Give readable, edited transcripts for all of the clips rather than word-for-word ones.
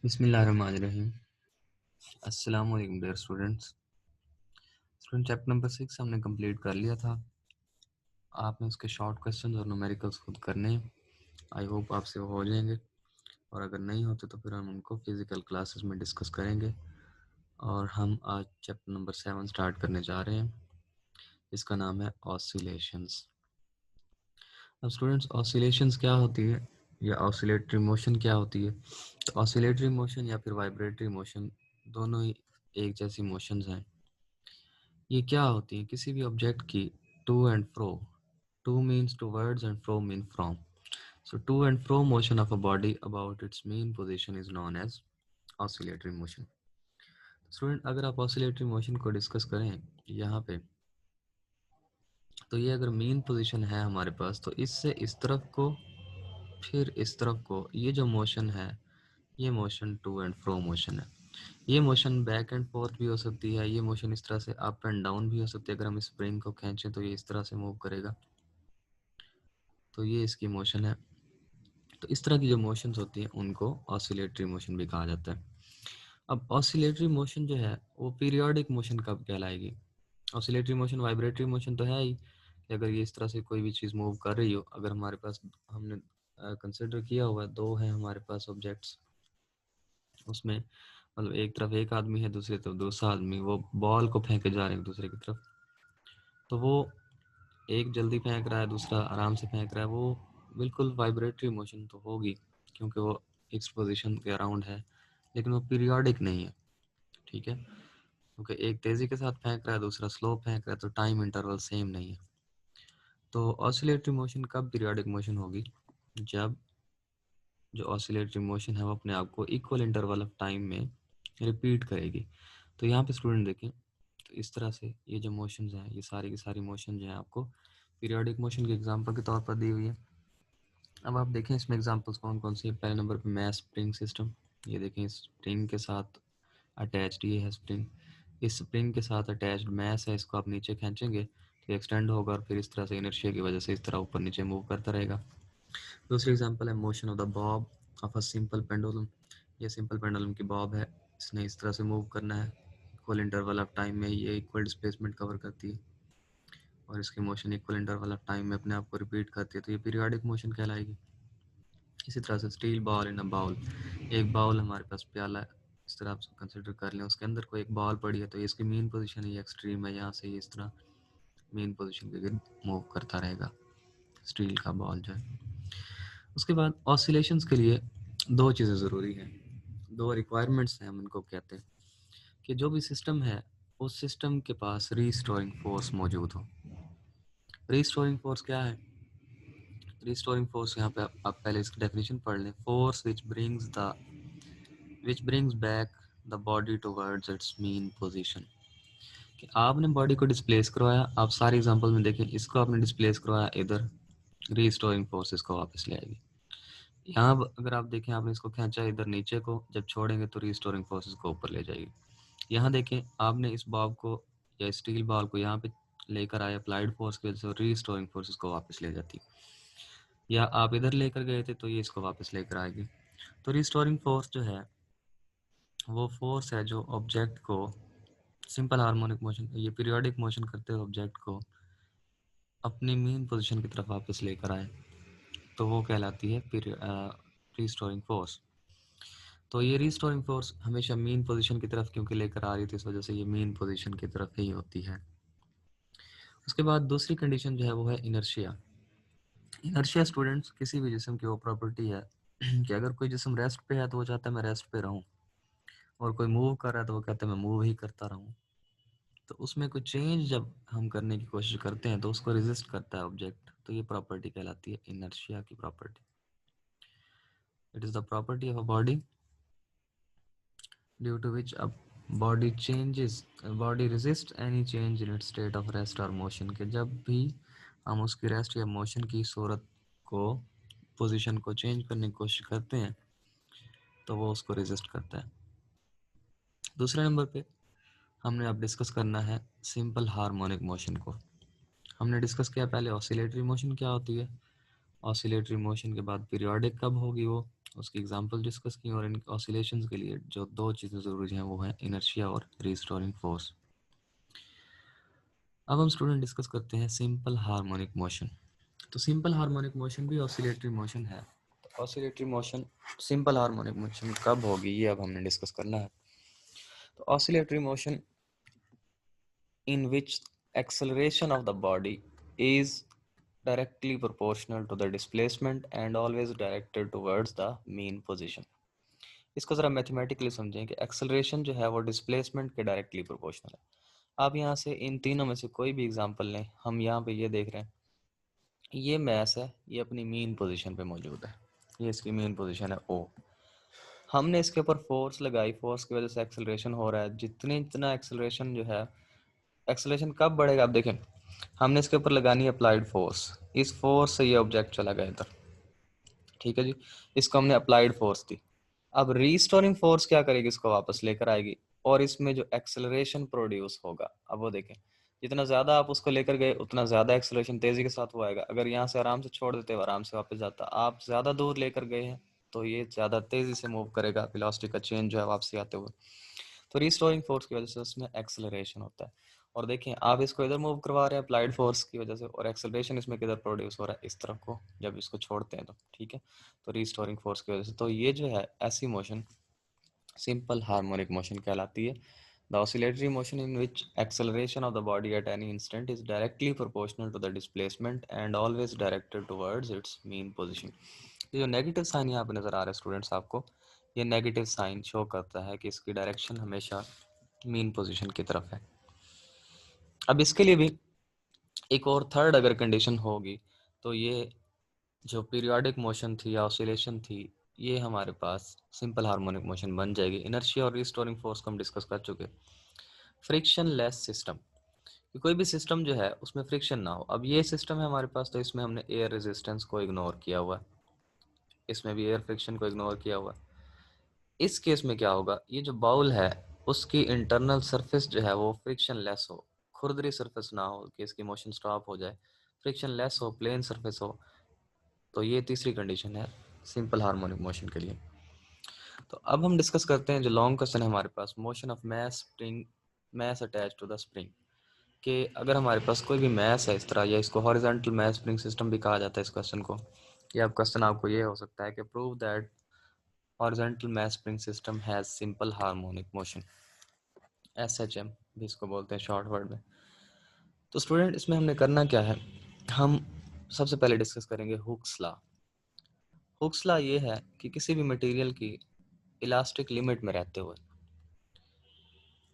बिस्मिल्लाहिर्रहमानिर्रहीम। अस्सलाम वालेकुम डियर स्टूडेंट्स। चैप्टर नंबर 6 हमने कंप्लीट कर लिया था। आपने उसके शॉर्ट क्वेश्चंस और न्यूमेरिकल्स खुद करने हैं। आई होप आपसे वो हो जाएंगे, और अगर नहीं होते तो फिर हम उनको फिज़िकल क्लासेस में डिस्कस करेंगे। और हम आज चैप्टर नंबर 7 स्टार्ट करने जा रहे हैं। इसका नाम है ऑसिलेशंस। अब स्टूडेंट्स, ऑसिलेशंस क्या होती है या ऑसिलेटरी मोशन क्या होती है? तो ऑसिलेटरी मोशन या फिर वाइब्रेटरी मोशन दोनों ही एक जैसी मोशंस हैं। ये क्या होती है? किसी भी ऑब्जेक्ट की to and fro, to means towards and fro mean from, so to and fro motion of a body about its mean position is known as oscillatory motion. Student, अगर आप ऑसिलेटरी मोशन को discuss करें यहाँ पे, तो ये अगर main position है हमारे पास, तो इससे इस तरफ को फिर इस तरफ को, ये जो मोशन है ये motion to and fro motion है। ये मोशन बैक एंड फोर्थ भी हो सकती है, ये मोशन इस तरह से अप एंड डाउन भी हो सकती है। अगर हम स्प्रिंग को खींचें तो ये इस तरह से मूव करेगा, तो ये इसकी मोशन है। तो इस तरह की जो मोशंस होती हैं उनको ऑसिलेटरी मोशन भी कहा जाता है। अब ऑसिलेटरी मोशन जो है वो पीरियोडिक मोशन कब कहलाएगी? ऑसिलेटरी मोशन वाइब्रेटरी मोशन तो है ही कि अगर ये इस तरह से कोई भी चीज़ मूव कर रही हो, अगर हमारे पास हमने कंसिडर किया हुआ दो है हमारे पास ऑब्जेक्ट्स, उसमें मतलब एक तरफ एक आदमी है, दूसरी तरफ दूसरा आदमी, वो बॉल को फेंके जा रहे हैं एक दूसरे की तरफ, तो वो एक जल्दी फेंक रहा है, दूसरा आराम से फेंक रहा है, वो बिल्कुल वाइब्रेटरी मोशन तो होगी क्योंकि वो फिक्स पोजीशन के अराउंड है, लेकिन वो पीरियोडिक नहीं है। ठीक है, क्योंकि एक तेज़ी के साथ फेंक रहा है, दूसरा स्लो फेंक रहा है, तो टाइम इंटरवल सेम नहीं है। तो ऑसिलेटरी मोशन कब पीरियोडिक मोशन होगी? जब जो ऑसिलेटरी मोशन है वो अपने आप को इक्वल इंटरवल ऑफ टाइम में रिपीट करेगी। तो यहाँ पे स्टूडेंट देखें, तो इस तरह से ये जो मोशंस हैं, ये सारी की सारी मोशन जो है आपको पीरियोडिक मोशन के एग्जांपल के तौर पर दी हुई है। अब आप देखें इसमें एग्जांपल्स कौन कौन सी है। पहले नंबर पे मैस स्प्रिंग सिस्टम। ये देखें, स्प्रिंग के साथ अटैच्ड ये है स्प्रिंग, इस स्प्रिंग के साथ अटैच्ड मैस है, इसको आप नीचे खींचेंगे तो एक्सटेंड होगा और फिर इस तरह से इनर्शिया की वजह से इस तरह ऊपर नीचे मूव करता रहेगा। दूसरी एग्जांपल है motion of the Bob of a simple pendulum. ये सिंपल पेंडुलम की बॉब है, इसने इस तरह से मूव करना है, इक्वल इंटरवल ऑफ टाइम में ये इक्वल डिस्प्लेसमेंट कवर करती है और इसकी motion equal interval of time में अपने आप को रिपीट करती है, तो ये पीरियोडिक मोशन कहलाएगी। इसी तरह से steel ball in a bowl, एक बाउल हमारे पास प्याला है, इस तरह आप कंसिडर कर लें, उसके अंदर कोई एक बॉल पड़ी है, तो इसकी मेन पोजीशन है एक्सट्रीम है, यहाँ से ये इस तरह मेन पोजीशन के गिर्द मूव करता रहेगा स्टील का बॉल जो है। उसके बाद ऑसिलेशंस के लिए दो चीज़ें ज़रूरी हैं, दो रिक्वायरमेंट्स हैं, हम इनको कहते हैं कि जो भी सिस्टम है उस सिस्टम के पास रीस्टोरिंग फोर्स मौजूद हो। रीस्टोरिंग फोर्स क्या है? रिस्टोरिंग फोर्स, यहाँ पे आप पहले इसकी डेफिनेशन पढ़ लें। Force which brings back the body towards its mean position. कि आपने बॉडी को डिस्प्लेस करवाया, आप सारे एग्जांपल में देखें, इसको आपने डिस्प्लेस करवाया इधर, रीस्टोरिंग फोर्स इसको वापस ले आएगी। यहाँ अगर आप देखें, आपने इसको खींचा इधर नीचे को, जब छोड़ेंगे तो रीस्टोरिंग फोर्स को ऊपर ले जाएगी। यहाँ देखें, आपने इस बॉब को या स्टील बॉल को यहाँ पे लेकर आए अप्लाइड फोर्स की वजह से, रीस्टोरिंग फोर्स को वापस ले जाती। या आप इधर लेकर गए थे तो ये इसको वापस लेकर आएगी। तो रिस्टोरिंग फोर्स जो है वो फोर्स है जो ऑब्जेक्ट को सिंपल हार्मोनिक मोशन, ये पीरियोडिक मोशन करते हुए ऑब्जेक्ट को अपनी मेन पोजीशन की तरफ वापस लेकर आए, तो वो कहलाती है रिस्टोरिंग फोर्स। तो ये रिस्टोरिंग फोर्स हमेशा मेन पोजीशन की तरफ क्योंकि लेकर आ रही थी, इस वजह से ये मेन पोजीशन की तरफ ही होती है। उसके बाद दूसरी कंडीशन जो है वो है इनर्शिया। इनर्शिया स्टूडेंट्स किसी भी जिस्म की वो प्रॉपर्टी है कि अगर कोई जिस्म रेस्ट पे है तो वो चाहता है मैं रेस्ट पे रहूं, और कोई मूव कर रहा है तो वो कहता है मैं मूव ही करता रहूं। तो उसमें कोई चेंज जब हम करने की कोशिश करते हैं तो उसको रेजिस्ट करता है ऑब्जेक्ट, तो ये प्रॉपर्टी कहलाती है इनर्शिया की property. It is the property of a body due to which a body resist any change in its state of rest और मोशन, के जब भी हम उसकी रेस्ट या मोशन की सूरत को, पोजीशन को चेंज करने की कोशिश करते हैं तो वो उसको रेजिस्ट करता है। दूसरे नंबर पे हमने अब डिस्कस करना है सिंपल हार्मोनिक मोशन को। हमने डिस्कस किया पहले ऑसिलेटरी मोशन क्या होती है, ऑसिलेटरी मोशन के बाद पीरियोडिक कब होगी वो, उसकी एग्जांपल डिस्कस की और इन ऑसिलेशंस के लिए जो दो चीज़ें ज़रूरी हैं वो हैं इनर्शिया और रीस्टोरिंग फोर्स। अब हम स्टूडेंट डिस्कस करते हैं सिंपल हार्मोनिक मोशन। तो सिंपल हार्मोनिक मोशन भी ऑसिलेटरी मोशन है। तो oscillatory motion, simple harmonic motion कब होगी ये अब हमने डिस्कस करना है। तो oscillatory motion in which acceleration of the body is directly proportional to the displacement and always directed towards the mean position। इसको ज़रा मैथमेटिकली समझें कि एक्सेलरेशन जो है वो डिस्प्लेसमेंट के डायरेक्टली प्रोपोर्शनल है। आप यहाँ से इन तीनों में से कोई भी एग्जांपल लें, हम यहाँ पे ये देख रहे हैं, ये मैस है, ये अपनी मीन पोजीशन पे मौजूद है, ये इसकी मीन पोजीशन है ओ। हमने इसके ऊपर फोर्स लगाई, फोर्स की वजह से एक्सेलरेशन हो रहा है। जितना एक्सेलरेशन जो है, एक्सेलरेशन कब बढ़ेगा आप देखें, हमने इसके ऊपर लगानी है अप्लाइड फोर्स, इस फोर्स से ये ऑब्जेक्ट चला गया इधर, ठीक है जी, इसको हमने अप्लाइड फोर्स दी। अब रीस्टोरिंग फोर्स क्या करेगी, इसको वापस लेकर आएगी और इसमें जो एक्सेलरेशन प्रोड्यूस होगा, अब वो देखें, जितना ज़्यादा आप उसको लेकर गए उतना ज़्यादा एक्सेलरेशन तेज़ी के साथ वो आएगा। अगर यहाँ से आराम से छोड़ देते हो आराम से वापस जाता, आप ज़्यादा दूर लेकर गए हैं तो ये ज़्यादा तेज़ी से मूव करेगा, वेलोसिटी का चेंज जो है वापसी आते हुए। तो रीस्टोरिंग फोर्स की वजह से उसमें एक्सेलरेशन होता है। और देखिए आप इसको इधर मूव करवा रहे हैं अप्लाइड फोर्स की वजह से, और एक्सेलरेशन इसमें किधर प्रोड्यूस हो रहा है, इस तरफ को, जब इसको छोड़ते हैं तो, ठीक है। तो रीस्टोरिंग फोर्स की वजह से, तो ये जो है ऐसी मोशन सिंपल हार्मोनिक मोशन कहलाती है। The oscillatory motion in which acceleration of the body at any instant is directly proportional to the displacement and always directed towards its mean position. ये जो नेगेटिव साइन यहाँ पे नजर आ रहा है students आपको, ये नेगेटिव साइन शो करता है कि इसकी डायरेक्शन हमेशा मीन पोजीशन की तरफ है। अब इसके लिए भी एक और थर्ड अगर कंडीशन होगी, तो ये जो पीरियोडिक मोशन थी या ऑसिलेशन थी, ये हमारे पास सिंपल हार्मोनिक मोशन बन जाएगी। इनर्शिया और रिस्टोरिंग फोर्स को हम डिस्कस कर चुके। फ्रिक्शन लेस सिस्टम, कोई भी सिस्टम जो है उसमें फ्रिक्शन ना हो। अब ये सिस्टम है हमारे पास, तो इसमें हमने एयर रेजिस्टेंस को इग्नोर किया हुआ है, इसमें भी एयर फ्रिक्शन को इग्नोर किया हुआ है। इस केस में क्या होगा, ये जो बाउल है उसकी इंटरनल सरफेस जो है वो फ्रिक्शन लेस हो, खुरदरी सरफेस ना हो कि इसकी मोशन स्टॉप हो जाए, फ्रिक्शन लेस हो, प्लेन सरफेस हो। तो ये तीसरी कंडीशन है सिंपल हार्मोनिक मोशन के लिए। तो अब हम डिस्कस करते हैं जो लॉन्ग क्वेश्चन है हमारे पास, motion of mass spring, mass attach to the spring, कि अगर हमारे पास कोई भी मैस है इस तरह, या इसको हॉरिजॉन्टल मैस स्प्रिंग सिस्टम भी कहा जाता है इस क्वेश्चन को, या अब क्वेश्चन आपको ये हो सकता है कि prove that horizontal mass spring system has simple harmonic motion, SHM भी इसको बोलते हैं शॉर्ट वर्ड में। तो स्टूडेंट इसमें हमने करना क्या है, हम सबसे पहले डिस्कस करेंगे हुक्स लॉ। हुक्स लॉ ये है कि किसी भी मटेरियल की इलास्टिक लिमिट में रहते हुए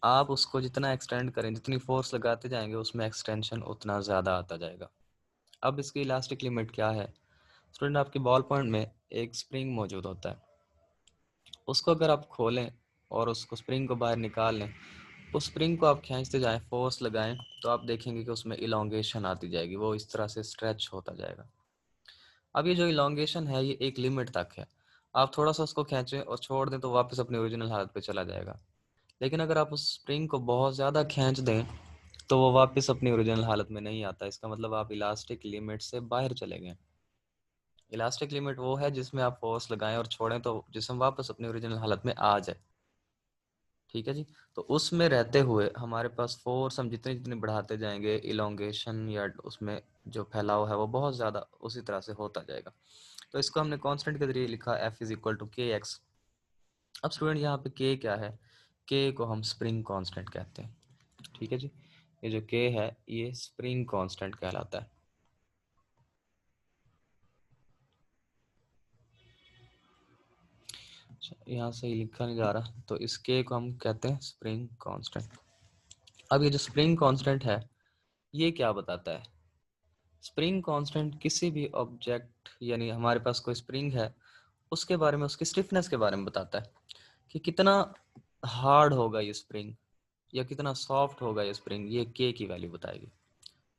आप उसको जितना एक्सटेंड करें, जितनी फोर्स लगाते जाएंगे उसमें एक्सटेंशन उतना ज़्यादा आता जाएगा। अब इसकी इलास्टिक लिमिट क्या है स्टूडेंट, आपकी बॉल पॉइंट में एक स्प्रिंग मौजूद होता है, उसको अगर आप खोलें और उसको स्प्रिंग को बाहर निकाल लें, उस स्प्रिंग को आप खींचते जाएं, फोर्स लगाएं, तो आप देखेंगे कि उसमें इलोंगेशन आती जाएगी, वो इस तरह से स्ट्रेच होता जाएगा। अब ये जो इलोंगेशन है ये एक लिमिट तक है, आप थोड़ा सा उसको खींचें और छोड़ दें तो वापस अपनी ओरिजिनल हालत पे चला जाएगा। लेकिन अगर आप उस स्प्रिंग को बहुत ज़्यादा खींच दें तो वो वापस अपनी ओरिजिनल हालत में नहीं आता, इसका मतलब आप इलास्टिक लिमिट से बाहर चले गए। इलास्टिक लिमिट वो है जिसमें आप फोर्स लगाएं और छोड़ें तो जिसम वापस अपनी ओरिजिनल हालत में आ जाए, ठीक है जी। तो उसमें रहते हुए हमारे पास फोर्स हम जितनी जितनी बढ़ाते जाएंगे, इलोंगेशन या उसमें जो फैलाव है वो बहुत ज़्यादा उसी तरह से होता जाएगा। तो इसको हमने कांस्टेंट के जरिए लिखा F इज इक्वल टू के एक्स। अब स्टूडेंट यहाँ पे के क्या है, के को हम स्प्रिंग कांस्टेंट कहते हैं, ठीक है जी। ये जो के है ये स्प्रिंग कांस्टेंट कहलाता है। यहाँ से ही लिखा नहीं जा रहा, तो इस के को हम कहते हैं स्प्रिंग कांस्टेंट। अब ये जो स्प्रिंग कांस्टेंट है ये क्या बताता है, स्प्रिंग कांस्टेंट किसी भी ऑब्जेक्ट, यानी हमारे पास कोई स्प्रिंग है उसके बारे में, उसकी स्टिफनेस के बारे में बताता है कि कितना हार्ड होगा ये स्प्रिंग या कितना सॉफ्ट होगा ये स्प्रिंग, ये के की वैल्यू बताएगी,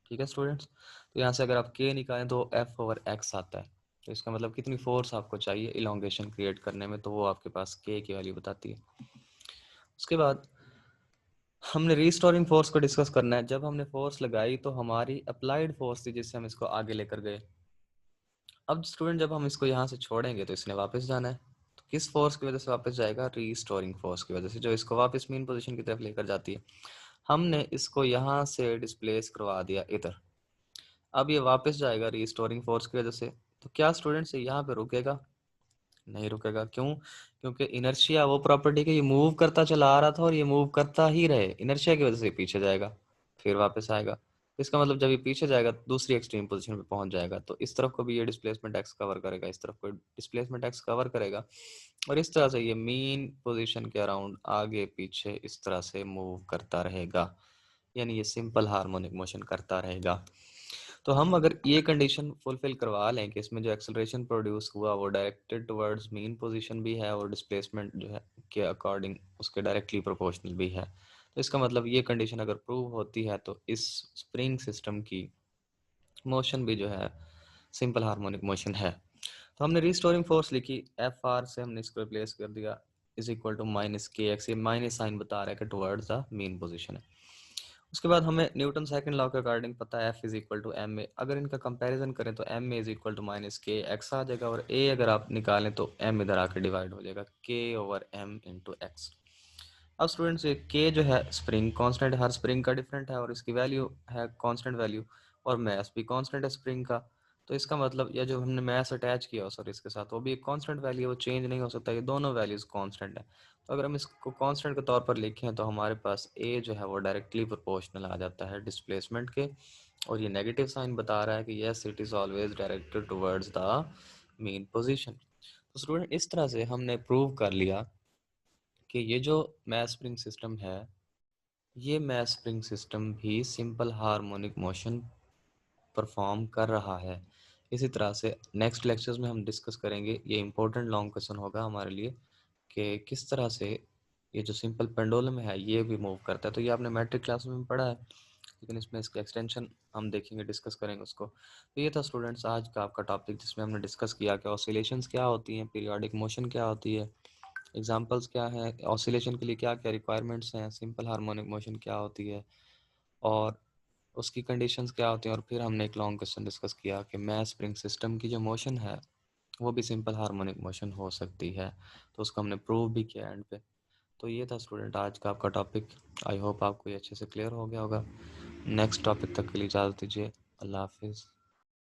ठीक है स्टूडेंट्स। तो यहाँ से अगर आप के निकालें तो F/x आता है, तो इसका मतलब कितनी फोर्स आपको चाहिए इलोंगेशन क्रिएट करने में, तो वो आपके पास के की वैल्यू बताती है। उसके बाद हमने रीस्टोरिंग फोर्स को डिस्कस करना है। जब हमने फोर्स लगाई तो हमारी अप्लाइड फोर्स थी जिससे हम इसको आगे लेकर गए। अब स्टूडेंट जब हम इसको यहाँ से छोड़ेंगे तो इसने वापस जाना है, किस फोर्स की वजह से वापस जाएगा? रीस्टोरिंग फोर्स की वजह से, जो इसको वापस मीन पोजीशन की तरफ लेकर जाती है। हमने इसको यहाँ से डिस्प्लेस करवा दिया इधर, अब ये वापस जाएगा रीस्टोरिंग फोर्स की वजह से। तो क्या स्टूडेंट्स यहाँ पे रुकेगा? नहीं रुकेगा। क्यों? क्योंकि इनर्शिया वो प्रॉपर्टी के, ये मूव करता चला आ रहा था और ये मूव करता ही रहे, इनर्शिया की वजह से पीछे जाएगा फिर वापस आएगा। इसका मतलब जब ये पीछे जाएगा दूसरी एक्सट्रीम पोजीशन पे पहुंच जाएगा, तो इस तरफ को भी ये डिस्प्लेसमेंट एक्स कवर करेगा, इस तरफ को डिस्प्लेसमेंट एक्स कवर करेगा, और इस तरह से ये मीन पोजीशन के अराउंड आगे पीछे इस तरह से मूव करता रहेगा, यानी ये सिंपल हार्मोनिक मोशन करता रहेगा। तो हम अगर ये कंडीशन फुलफिल करवा लें कि इसमें जो एक्सेलरेशन प्रोड्यूस हुआ वो डायरेक्टेड टुवर्ड्स मीन पोजीशन भी है और डिस्प्लेसमेंट जो है के अकॉर्डिंग उसके डायरेक्टली प्रोपोर्शनल भी है, तो इसका मतलब ये कंडीशन अगर प्रूव होती है तो इस स्प्रिंग सिस्टम की मोशन भी जो है सिंपल हार्मोनिक मोशन है। तो हमने रिस्टोरिंग फोर्स लिखी, एफ आर से हमने इसको रिप्लेस कर दिया, is equal to minus K x, ये माइनस साइन बता रहा है कि टुवर्ड्स द मीन पोजीशन है। उसके बाद हमें न्यूटन सेकंड लॉ के अकॉर्डिंग पता है F is equal to M A, अगर इनका कंपैरिजन करें तो M A is equal to minus K X आ जाएगा, और ए अगर आप निकालें तो एम इधर आकर डिवाइड हो जाएगा, के ओवर एम इंटू एक्स। अब स्टूडेंट्स ये के जो है स्प्रिंग कांस्टेंट, हर स्प्रिंग का डिफरेंट है और इसकी वैल्यू है कांस्टेंट वैल्यू, और मैस भी कांस्टेंट है स्प्रिंग का, तो इसका मतलब ये जो हमने मैस अटैच किया हो सर इसके साथ वो भी एक कांस्टेंट वैल्यू, वो चेंज नहीं हो सकता, ये दोनों वैल्यूज कांस्टेंट है। तो अगर हम इसको कांस्टेंट के तौर पर लिखें तो हमारे पास ए जो है वो डायरेक्टली प्रोपोर्शनल आ जाता है डिस्प्लेसमेंट के, और ये नेगेटिव साइन बता रहा है कि yes it is always directed towards the mean position. तो स्टूडेंट इस तरह से हमने प्रूव कर लिया कि ये जो मैथ स्प्रिंग सिस्टम है, ये मैथ स्प्रिंग सिस्टम भी सिंपल हार्मोनिक मोशन परफॉर्म कर रहा है। इसी तरह से नेक्स्ट लेक्चर्स में हम डिस्कस करेंगे, ये इंपॉर्टेंट लॉन्ग क्वेश्चन होगा हमारे लिए, कि किस तरह से ये जो सिंपल पेंडुलम है ये भी मूव करता है। तो ये आपने मैट्रिक क्लास में पढ़ा है, लेकिन इसमें इसका एक्सटेंशन हम देखेंगे, डिस्कस करेंगे उसको। तो ये था स्टूडेंट्स आज का आपका टॉपिक, जिसमें हमने डिस्कस किया कि ऑसिलेशंस क्या होती हैं, पीरियोडिक मोशन क्या होती है, एग्जांपल्स क्या हैं, ऑसिलेशन के लिए क्या क्या रिक्वायरमेंट्स हैं, सिंपल हार्मोनिक मोशन क्या होती है और उसकी कंडीशंस क्या होती हैं, और फिर हमने एक लॉन्ग क्वेश्चन डिस्कस किया कि मैथ स्प्रिंग सिस्टम की जो मोशन है वो भी सिंपल हार्मोनिक मोशन हो सकती है, तो उसको हमने प्रूव भी किया एंड पे। तो ये था स्टूडेंट आज का आपका टॉपिक, आई होप आपको ये अच्छे से क्लियर हो गया होगा। नेक्स्ट टॉपिक तक के लिए इजाज़त दीजिए, अल्लाह हाफिज़।